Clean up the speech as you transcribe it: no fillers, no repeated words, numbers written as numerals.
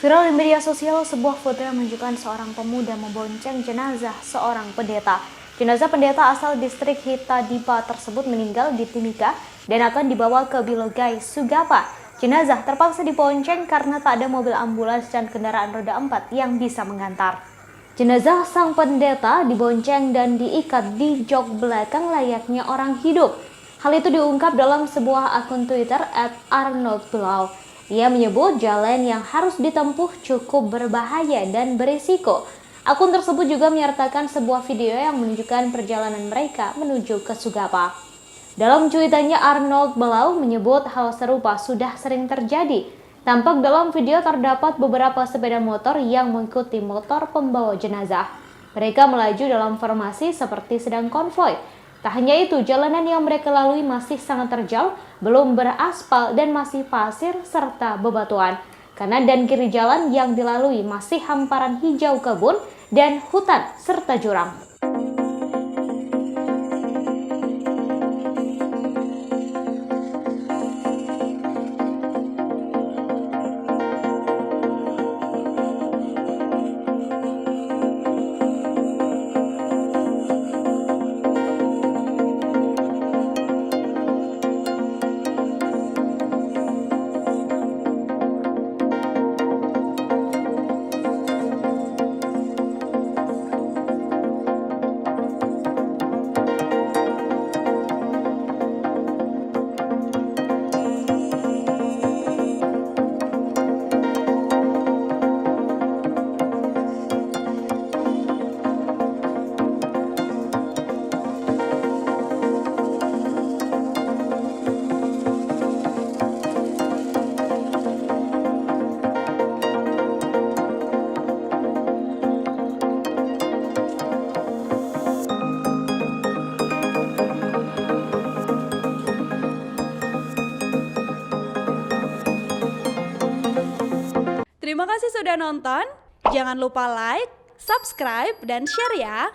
Viral di media sosial sebuah foto yang menunjukkan seorang pemuda membonceng jenazah seorang pendeta. Jenazah pendeta asal distrik Hitadipa tersebut meninggal di Timika dan akan dibawa ke Bilogai, Sugapa. Jenazah terpaksa dibonceng karena tak ada mobil ambulans dan kendaraan roda 4 yang bisa mengantar. Jenazah sang pendeta dibonceng dan diikat di jok belakang layaknya orang hidup. Hal itu diungkap dalam sebuah akun Twitter @arnoldblau. Ia menyebut jalan yang harus ditempuh cukup berbahaya dan berisiko. Akun tersebut juga menyertakan sebuah video yang menunjukkan perjalanan mereka menuju ke Sugapa. Dalam cuitannya, Arnold Blau menyebut hal serupa sudah sering terjadi. Tampak dalam video terdapat beberapa sepeda motor yang mengikuti motor pembawa jenazah. Mereka melaju dalam formasi seperti sedang konvoi. Tak hanya itu, jalanan yang mereka lalui masih sangat terjal, belum beraspal dan masih pasir serta bebatuan. Kanan dan kiri jalan yang dilalui masih hamparan hijau kebun dan hutan serta jurang. Terima kasih sudah nonton. Jangan lupa like, subscribe, dan share ya.